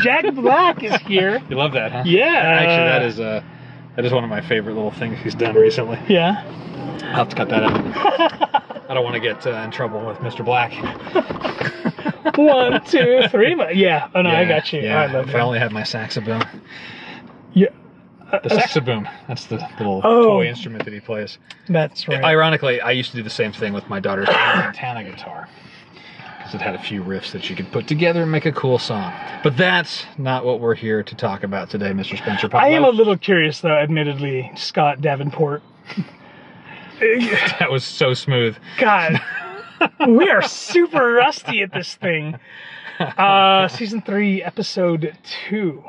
Jack Black is here. You love that, huh? Yeah. Actually, that is one of my favorite little things he's done recently. Yeah. I'll have to cut that out. I don't want to get in trouble with Mr. Black. 1, 2, 3. Yeah. Oh no, I got you. Yeah. I love if that. I only had my saxophone. Yeah. The saxoboom. That's the little Oh. toy instrument that he plays. That's right. Ironically, I used to do the same thing with my daughter's Montana guitar. Because it had a few riffs that you could put together and make a cool song. But that's not what we're here to talk about today, Mr. Spencer Pablo. I am a little curious, though, admittedly, Scott Davenport. That was so smooth. God, we are super rusty at this thing. Season 3, episode 2.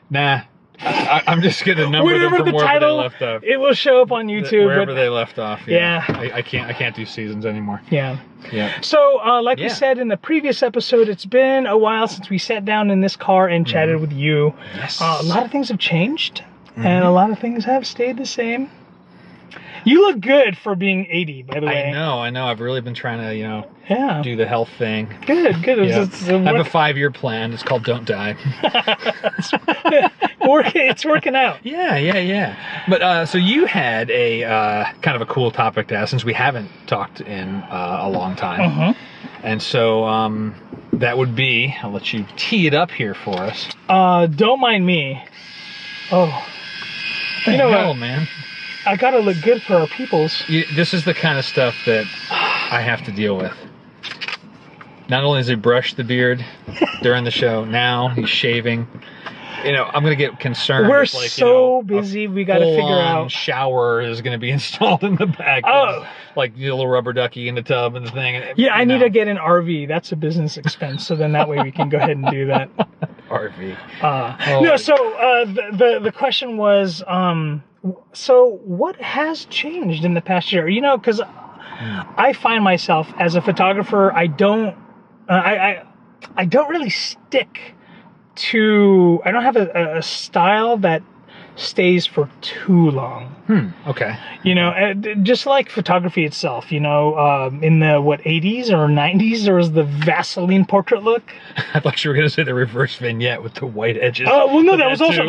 Nah, I'm just gonna number them Whatever from the wherever title, they left off. it will show up on YouTube. Wherever but, they left off. Yeah. I can't do seasons anymore. yeah. Yeah. So, like we Yeah. said in the previous episode, it's been a while since we sat down in this car and chatted with you. Yes. A lot of things have changed, and a lot of things have stayed the same. You look good for being 80, by the way. I know. I've really been trying to, Yeah. do the health thing. Good. Yeah. It's I have a 5-year plan. It's called Don't Die. it's working out. Yeah. But so you had a kind of a cool topic to ask since we haven't talked in a long time. And so that would be, I'll let you tee it up here for us. Don't mind me. Oh. You know Hell, what? man. I gotta look good for our peoples. This is the kind of stuff that I have to deal with. Not only does he brush the beard during the show, now he's shaving. I'm going to get concerned. We're if, like, so busy, we gotta figure out. Shower is going to be installed in the back. Oh. Like the little rubber ducky in the tub and the thing. Yeah, I need to get an RV. That's a business expense. So then that way we can go ahead and do that. RV. No, so the question was, so what has changed in the past year? Because I find myself as a photographer, I don't really stick to. I don't have a style that stays for too long. Okay. Just like photography itself, in the 80s or 90s, there was the Vaseline portrait look. I thought you were going to say the reverse vignette with the white edges. Oh, well, no, that was part of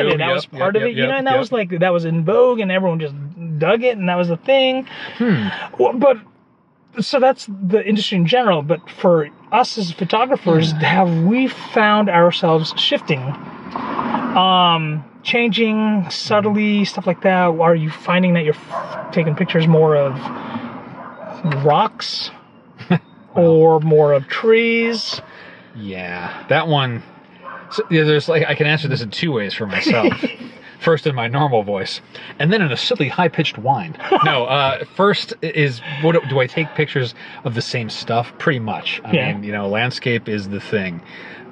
it. That was part of it, and that was like, that was in vogue and everyone just dug it and that was the thing. But, so that's the industry in general, but for us as photographers, have we found ourselves shifting? Changing subtly, stuff like that? Are you finding that you're taking pictures more of rocks or more of trees? Yeah, that one. So, there's I can answer this in 2 ways for myself. First in my normal voice, and then in a silly high-pitched whine. No, first is, do I take pictures of the same stuff? Pretty much. I mean, landscape is the thing.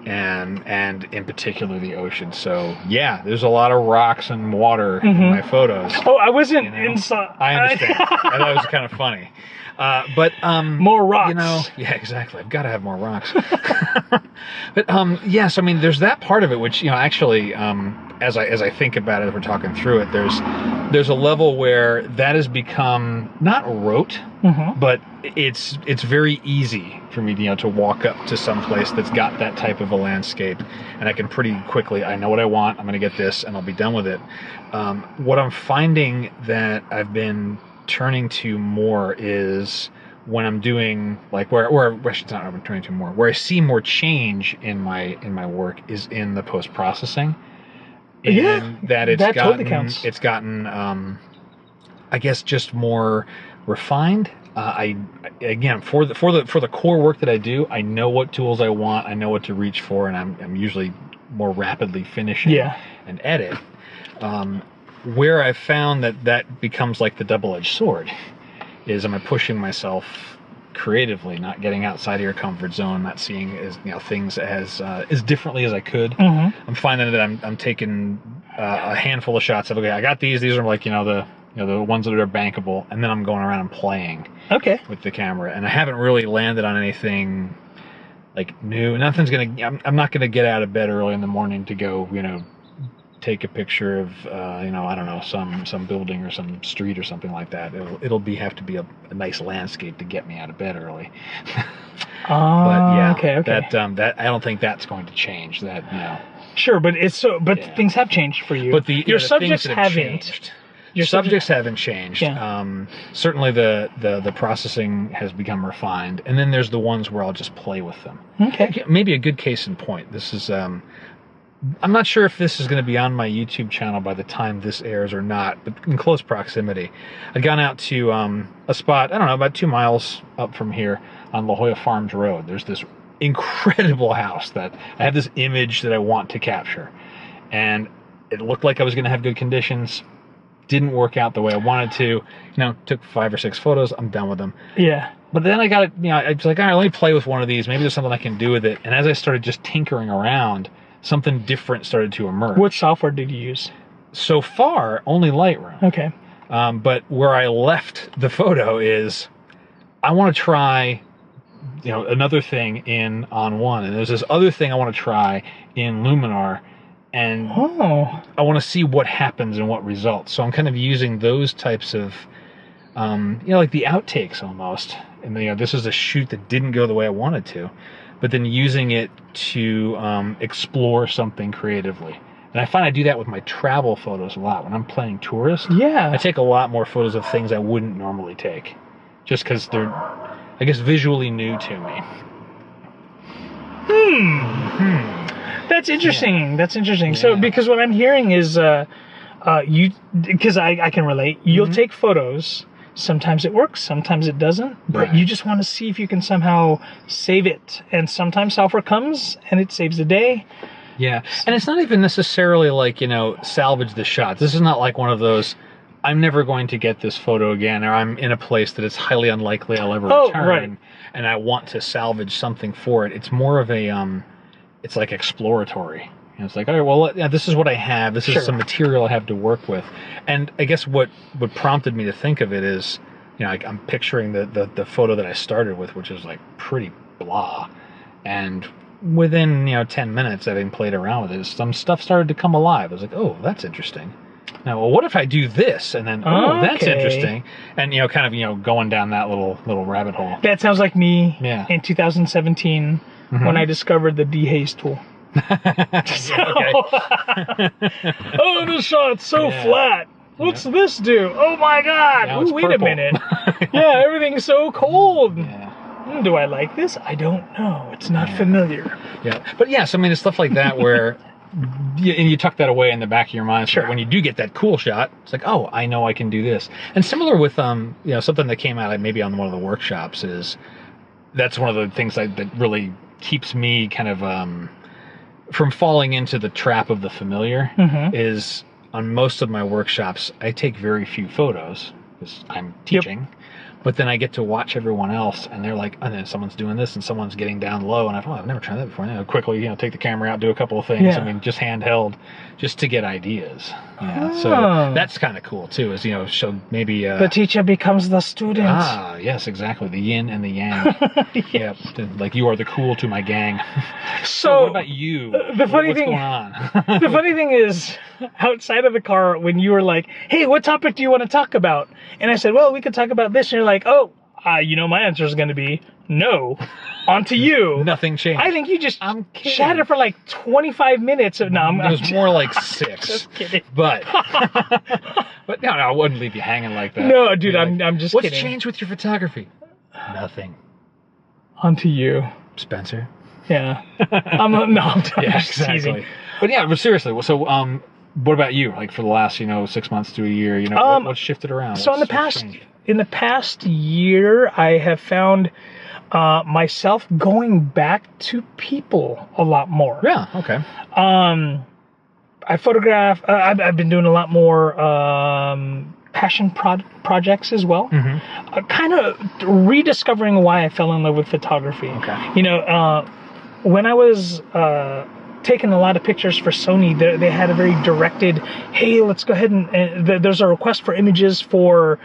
And in particular the ocean. So yeah, there's a lot of rocks and water in my photos. Oh, I wasn't inside. I understand. I thought it was kind of funny. But more rocks. Yeah, exactly. I've got to have more rocks. But yes, I mean, there's that part of it, which actually, as I think about it, as we're talking through it, there's a level where that has become not rote, but it's very easy for me to walk up to some place that's got that type of a landscape, and I can pretty quickly, I know what I want, I'm going to get this, and I'll be done with it. What I'm finding that I've been turning to more is when I'm doing where I see more change in my work is in the post-processing. Yeah, that totally counts. It's gotten I guess just more refined. Again, for the core work that I do, I know what tools I want, I know what to reach for, and I'm usually more rapidly finishing and edit. Where I've found that becomes like the double-edged sword is, am I pushing myself creatively, not getting outside of your comfort zone, not seeing things as differently as I could. I'm finding that I'm taking a handful of shots of, okay, I got these are like the ones that are bankable, and then I'm going around and playing with the camera, and I haven't really landed on anything like new. I'm not gonna get out of bed early in the morning to go take a picture of, I don't know, some building or some street or something like that. It'll have to be a nice landscape to get me out of bed early. But yeah, okay. That I don't think that's going to change. That Sure, but things have changed for you. But your subjects haven't. Changed. Your subjects haven't changed. Yeah. Certainly the processing has become refined, and then there's the ones where I'll just play with them. Okay. Maybe a good case in point. This is I'm not sure if this is going to be on my YouTube channel by the time this airs or not, but in close proximity. I'd gone out to a spot, I don't know, about 2 miles up from here on La Jolla Farms Road. There's this incredible house that I have this image that I want to capture, and it looked like I was going to have good conditions. Didn't work out the way I wanted to. Took 5 or 6 photos. I'm done with them. Yeah. But then I got it. I was like, all right, let me play with one of these. Maybe there's something I can do with it. And as I started just tinkering around, something different started to emerge. What software did you use? So far, only Lightroom. Okay. But where I left the photo is, I want to try, another thing in On1, and there's this other thing I want to try in Luminar. And I want to see what happens and what results. So I'm kind of using those types of, like the outtakes almost. And this is a shoot that didn't go the way I wanted to, but then using it to explore something creatively. And I find I do that with my travel photos a lot. When I'm playing tourist, I take a lot more photos of things I wouldn't normally take, just because they're, I guess, visually new to me. That's interesting. Yeah. That's interesting. Yeah. So, because what I'm hearing is, because I can relate, you'll take photos. Sometimes it works, sometimes it doesn't, but you just want to see if you can somehow save it. And sometimes software comes and it saves the day. Yeah. And it's not even necessarily like, salvage the shots. This is not like one of those, I'm never going to get this photo again, or I'm in a place that it's highly unlikely I'll ever return, and I want to salvage something for it. It's more of a, it's like exploratory. It's like, all right, well, this is what I have. This is some material I have to work with. And I guess what prompted me to think of it is, I'm picturing the photo that I started with, which is like pretty blah. And within, 10 minutes, having played around with it, some stuff started to come alive. I was like, oh, that's interesting. Now, well, what if I do this? And then, that's interesting. And, kind of, going down that little rabbit hole. That sounds like me in 2017. When I discovered the dehaze tool. This shot's so flat. What's this do? Oh my God! Ooh, wait a minute. Everything's so cold. Do I like this? I don't know. It's not familiar. But yes, I mean, it's stuff like that where, and you tuck that away in the back of your mind. So when you do get that cool shot, it's like, oh, I know I can do this. And similar with something that came out maybe on one of the workshops is, that's one of the things that really keeps me kind of from falling into the trap of the familiar. Is on most of my workshops, I take very few photos because I'm teaching, but then I get to watch everyone else, and they're like, and then someone's doing this, and someone's getting down low, and I've never tried that before. And quickly, take the camera out, do a couple of things. I mean, just handheld, just to get ideas. So that's kind of cool too. Is show maybe the teacher becomes the student. Ah, yes, exactly. The yin and the yang. Like you are the cool to my gang. So what about you? The funny What's thing, going on? The funny thing is, outside of the car, when you were like, "Hey, what topic do you want to talk about?" and I said, "Well, we could talk about this," and you're like, "Oh, my answer is going to be no." On to you. Nothing changed. I think you just chatted for like 25 minutes. It was more like 6. Just kidding. But no, I wouldn't leave you hanging like that. No, dude, I'm just kidding. What's changed with your photography? Nothing. On to you, Spencer. Yeah. I'm just teasing. But seriously, so what about you? Like for the last 6 months to a year, what's shifted around? So in the past year, I have found myself going back to people a lot more. Yeah. Okay. I photograph. I've been doing a lot more passion projects as well. Kind of rediscovering why I fell in love with photography. Okay. When I was taking a lot of pictures for Sony, they had a very directed, hey, let's go ahead and there's a request for images for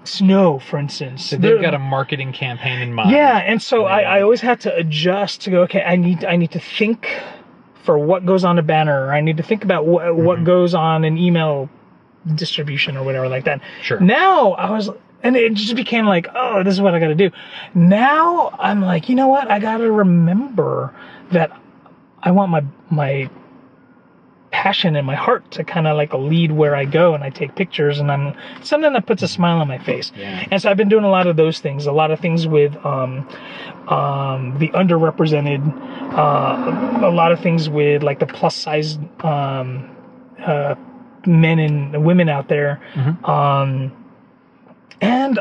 snow, for instance. So they've got a marketing campaign in mind. Yeah, and so I always had to adjust to go, okay, I need to think for what goes on a banner, or I need to think about what goes on an email distribution or whatever like that. Sure. Now and it just became like, oh, this is what I got to do. Now I'm like, you know what? I got to remember that I want my passion and my heart to kind of like lead where I go, and I take pictures, and I'm something that puts a smile on my face. Yeah. And so I've been doing a lot of those things, a lot of things with the underrepresented, a lot of things with like the plus size men and women out there. And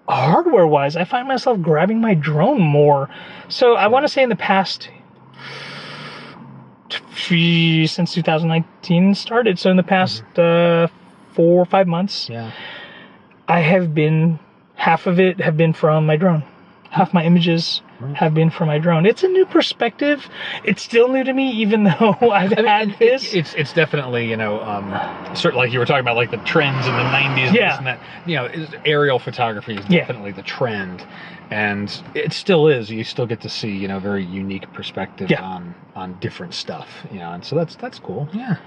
hardware wise, I find myself grabbing my drone more. So I want to say in the past, since 2019 started, so in the past 4 or 5 months, I have been, half of it have been from my drone. Half my images have been from my drone. It's a new perspective. It's still new to me, even though I've had this. It's definitely, you know, certainly like you were talking about, like the trends in the 90s, Yeah. and that, you know, aerial photography is definitely the trend. And it still is. You still get to see, you know, very unique perspective on different stuff, you know, and so that's cool. Yeah.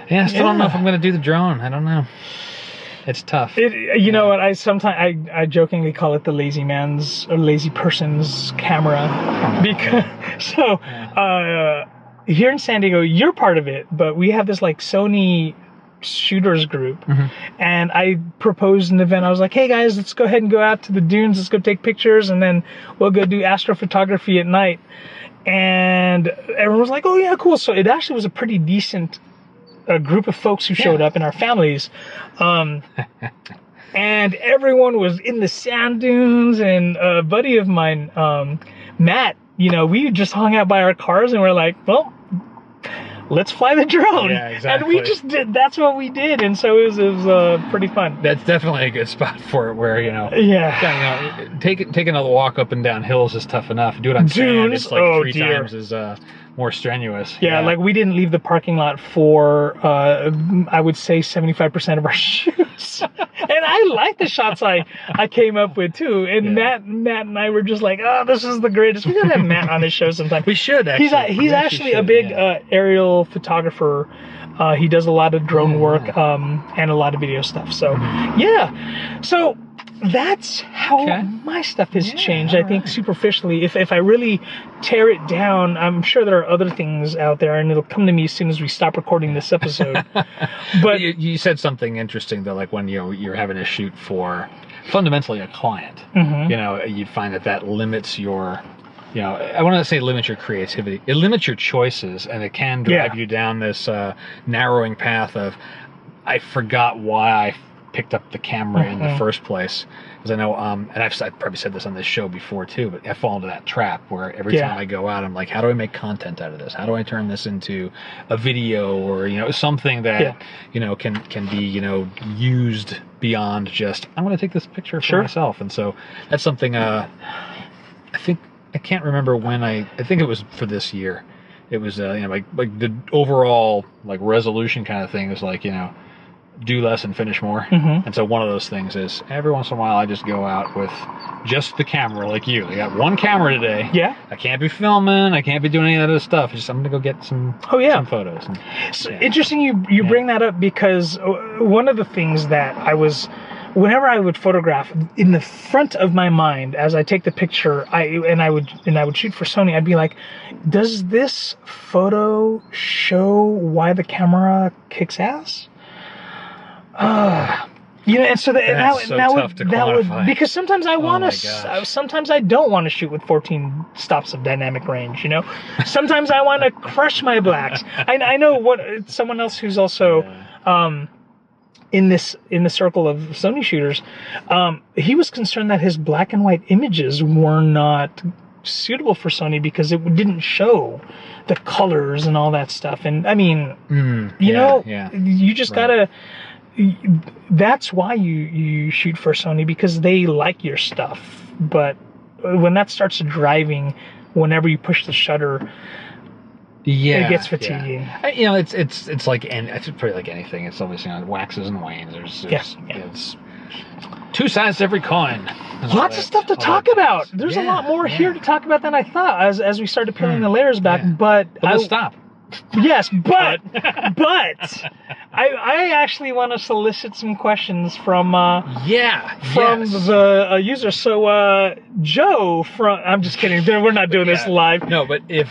Yeah, I still don't know if I'm going to do the drone. I don't know. It's tough. You know what? I sometimes I jokingly call it the lazy man's or lazy person's camera, because here in San Diego, you're part of it, but we have this like Sony shooters group, and I proposed an event. I was like, hey guys, let's go ahead and go out to the dunes. Let's go take pictures, and then we'll go do astrophotography at night. And everyone was like, oh yeah, cool. So it actually was a pretty decent a group of folks who showed up in our families, and everyone was in the sand dunes, and a buddy of mine, Matt, you know, we just hung out by our cars, and we're like, well, let's fly the drone. Yeah, exactly. And we just did, that's what we did, and so it was pretty fun. That's definitely a good spot for it, where, you know, taking another walk up and down hills is tough enough. Do it on sand, it's like three times as more strenuous. Yeah, like we didn't leave the parking lot for I would say 75% of our shoots. And I like the shots I came up with too. And Matt and I were just like, oh, this is the greatest. We gotta have Matt on the show sometime. We should actually. He's actually a big aerial photographer. He does a lot of drone work and a lot of video stuff. So so that's how my stuff has changed. I think superficially, if I really tear it down, I'm sure there are other things out there, and it'll come to me as soon as we stop recording this episode. But you said something interesting though, like when you're having a shoot for fundamentally a client, you know, you find that limits your, you know, I want to say limits your creativity. It limits your choices, and it can drive you down this narrowing path of, I forgot why I picked up the camera in the first place. Because I know, and I've probably said this on this show before too, but I fall into that trap where every time I go out, I'm like, how do I make content out of this? How do I turn this into a video, or, you know, something that, you know, can be, you know, used beyond just, I'm going to take this picture for myself. And so that's something, I think, I can't remember when I think it was for this year. It was, you know, like the overall like resolution kind of thing is like, you know, do less and finish more. And so one of those things is every once in a while I just go out with just the camera, like you. I got one camera today. I can't be filming. I can't be doing any of that other stuff. Just I'm gonna go get some some photos. And, so interesting you bring that up, because one of the things that I was, whenever I would photograph, in the front of my mind as I take the picture, I would shoot for Sony, I'd be like, does this photo show why the camera kicks ass? You know, and so that would, because sometimes I want to, sometimes I don't want to shoot with 14 stops of dynamic range. You know, sometimes I want to crush my blacks. I know what someone else who's also in the circle of Sony shooters, he was concerned that his black and white images were not suitable for Sony because it didn't show the colors and all that stuff. And I mean, you know, you just gotta. That's why you shoot for Sony, because they like your stuff. But when that starts driving, whenever you push the shutter, it gets fatiguing. You know, it's like, and it's pretty like anything. It's always, you know, waxes and wanes. It's two sides to every coin. Lots of stuff to talk about. There's a lot more here to talk about than I thought as we started peeling the layers back. But let's stop. Yes, but I actually want to solicit some questions from the user. So Joe from I'm just kidding. We're not doing this live. No, but if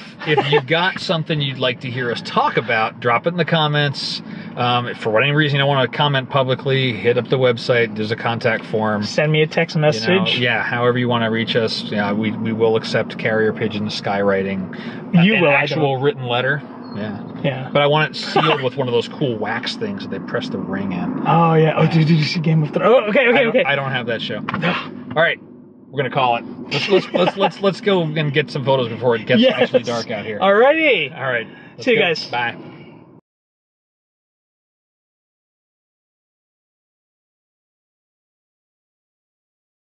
you've got something you'd like to hear us talk about, drop it in the comments. If for whatever reason you don't want to comment publicly, hit up the website. There's a contact form. Send me a text message. However you want to reach us. We will accept carrier pigeon, skywriting. You will actual written letter. Yeah. But I want it sealed with one of those cool wax things that they press the ring in. Oh yeah. Oh, did you see Game of Thrones? Oh, okay. I don't have that show. All right, we're gonna call it. Let's go and get some photos before it gets actually dark out here. Alrighty. All right. See you guys. Bye.